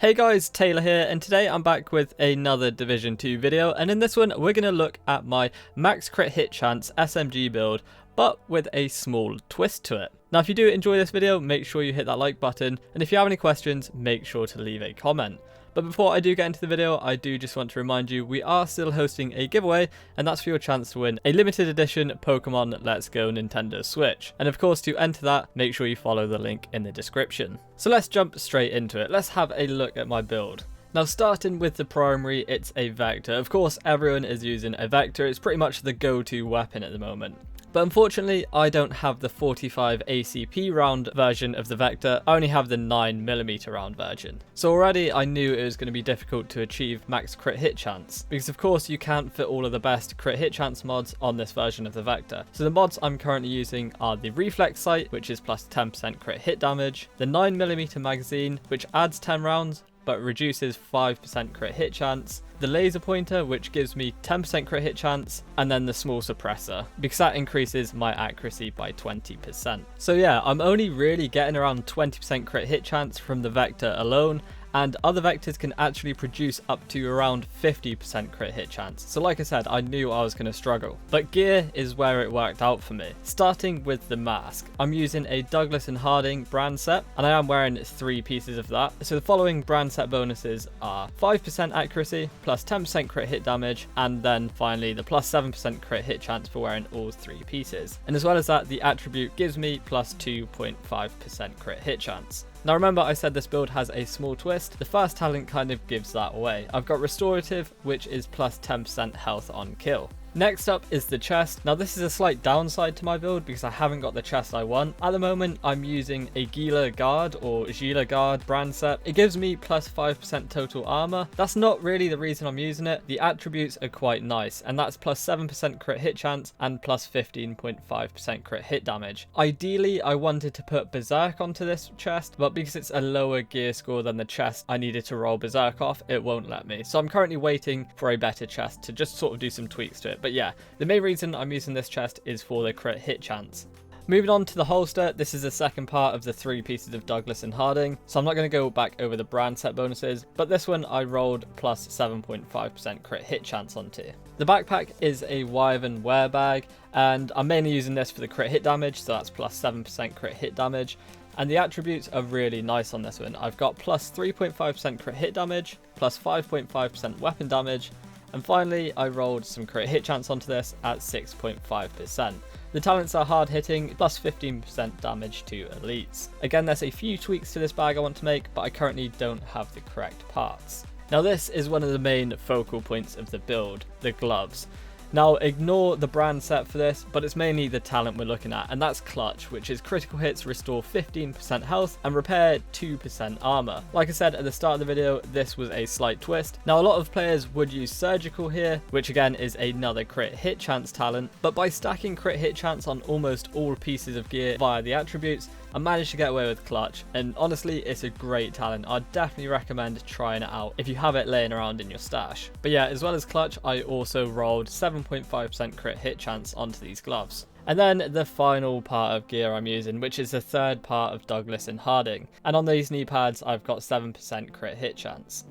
Hey guys, Taylor here, and today I'm back with another Division 2 video, and in this one we're going to look at my max crit hit chance SMG build, but with a small twist to it. Now if you do enjoy this video, make sure you hit that like button, and if you have any questions, make sure to leave a comment. But before I do get into the video, I do just want to remind you we are still hosting a giveaway, and that's for your chance to win a limited edition Pokemon Let's Go Nintendo Switch. And of course, to enter that, make sure you follow the link in the description. So let's jump straight into it. Let's have a look at my build. Now starting with the primary, it's a Vector. Of course, everyone is using a Vector. It's pretty much the go-to weapon at the moment. But unfortunately, I don't have the 45 ACP round version of the Vector, I only have the 9mm round version. So already I knew it was going to be difficult to achieve max crit hit chance, because of course you can't fit all of the best crit hit chance mods on this version of the Vector. So the mods I'm currently using are the Reflex Sight, which is plus 10% crit hit damage, the 9mm magazine, which adds 10 rounds, but reduces 5% crit hit chance, the laser pointer, which gives me 10% crit hit chance, and then the small suppressor, because that increases my accuracy by 20%. So yeah, I'm only really getting around 20% crit hit chance from the Vector alone, and other Vectors can actually produce up to around 50% crit hit chance. So like I said, I knew I was going to struggle. But gear is where it worked out for me. Starting with the mask, I'm using a Douglas & Harding brand set, and I am wearing 3 pieces of that. So the following brand set bonuses are 5% accuracy, plus 10% crit hit damage, and then finally the plus 7% crit hit chance for wearing all 3 pieces. And as well as that, the attribute gives me plus 2.5% crit hit chance. Now remember, I said this build has a small twist. The first talent kind of gives that away. I've got Restorative, which is plus 10% health on kill. Next up is the chest. Now this is a slight downside to my build because I haven't got the chest I want. At the moment I'm using a Gila Guard or Gila Guard brand set. It gives me plus 5% total armor. That's not really the reason I'm using it. The attributes are quite nice, and that's plus 7% crit hit chance and plus 15.5% crit hit damage. Ideally I wanted to put Berserk onto this chest, but because it's a lower gear score than the chest I needed to roll Berserk off, it won't let me. So I'm currently waiting for a better chest to just sort of do some tweaks to it. But yeah, the main reason I'm using this chest is for the crit hit chance. Moving on to the holster, this is the second part of the 3 pieces of Douglas & Harding, so I'm not going to go back over the brand set bonuses, but this one I rolled plus 7.5% crit hit chance onto. The backpack is a Wyvern wear bag, and I'm mainly using this for the crit hit damage, so that's plus 7% crit hit damage. And the attributes are really nice on this one. I've got plus 3.5% crit hit damage, plus 5.5% weapon damage, and finally I rolled some crit hit chance onto this at 6.5%. The talents are hard hitting, plus 15% damage to elites. Again, there's a few tweaks to this bag I want to make, but I currently don't have the correct parts. Now this is one of the main focal points of the build, the gloves. Now ignore the brand set for this, but it's mainly the talent we're looking at, and that's Clutch, which is critical hits restore 15% health and repair 2% armor. Like I said at the start of the video, this was a slight twist. Now a lot of players would use Surgical here, which again is another crit hit chance talent, but by stacking crit hit chance on almost all pieces of gear via the attributes, I managed to get away with Clutch, and honestly it's a great talent. I'd definitely recommend trying it out if you have it laying around in your stash. But yeah, as well as Clutch, I also rolled 7.5% crit hit chance onto these gloves. And then the final part of gear I'm using, which is the third part of Douglas & Harding, and on these knee pads I've got 7% crit hit chance.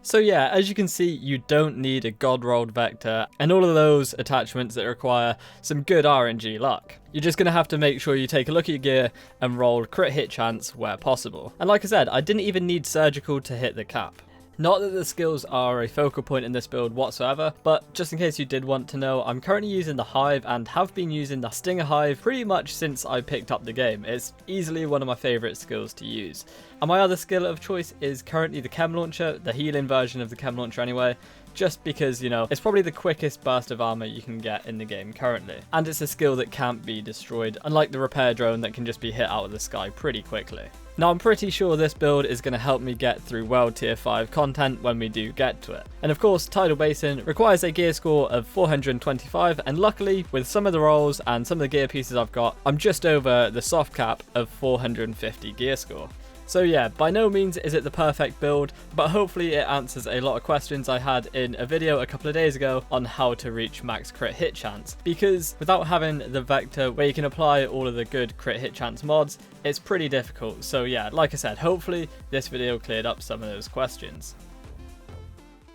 So yeah, as you can see, you don't need a god rolled Vector and all of those attachments that require some good RNG luck. You're just going to have to make sure you take a look at your gear and roll crit hit chance where possible. And like I said, I didn't even need Surgical to hit the cap. Not that the skills are a focal point in this build whatsoever, but just in case you did want to know, I'm currently using the Hive and have been using the Stinger Hive pretty much since I picked up the game. It's easily one of my favourite skills to use. And my other skill of choice is currently the Chem Launcher, the healing version of the Chem Launcher anyway, just because, you know, it's probably the quickest burst of armor you can get in the game currently. And it's a skill that can't be destroyed, unlike the Repair Drone that can just be hit out of the sky pretty quickly. Now I'm pretty sure this build is going to help me get through World Tier 5 content when we do get to it. And of course, Tidal Basin requires a gear score of 425, and luckily with some of the rolls and some of the gear pieces I've got, I'm just over the soft cap of 450 gear score. So yeah, by no means is it the perfect build, but hopefully it answers a lot of questions I had in a video a couple of days ago on how to reach max crit hit chance, because without having the vector where you can apply all of the good crit hit chance mods, it's pretty difficult. So yeah, like I said, hopefully this video cleared up some of those questions.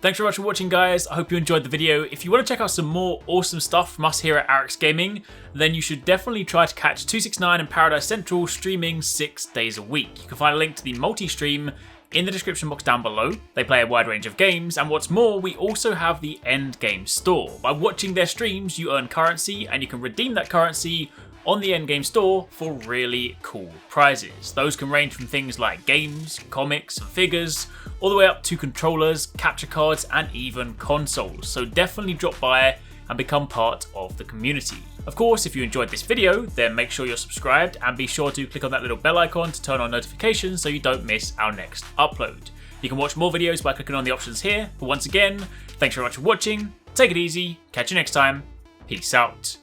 Thanks very much for watching, guys. I hope you enjoyed the video. If you want to check out some more awesome stuff from us here at Arekkz Gaming, then you should definitely try to catch TwoSixNine and Paradise Central streaming 6 days a week. You can find a link to the multi-stream in the description box down below. They play a wide range of games, and what's more, we also have the end game store. By watching their streams, you earn currency, and you can redeem that currency on the endgame store for really cool prizes. Those can range from things like games, comics, and figures, all the way up to controllers, capture cards, and even consoles. So definitely drop by and become part of the community. Of course, if you enjoyed this video, then make sure you're subscribed and be sure to click on that little bell icon to turn on notifications so you don't miss our next upload. You can watch more videos by clicking on the options here, but once again, thanks very much for watching, take it easy, catch you next time, peace out.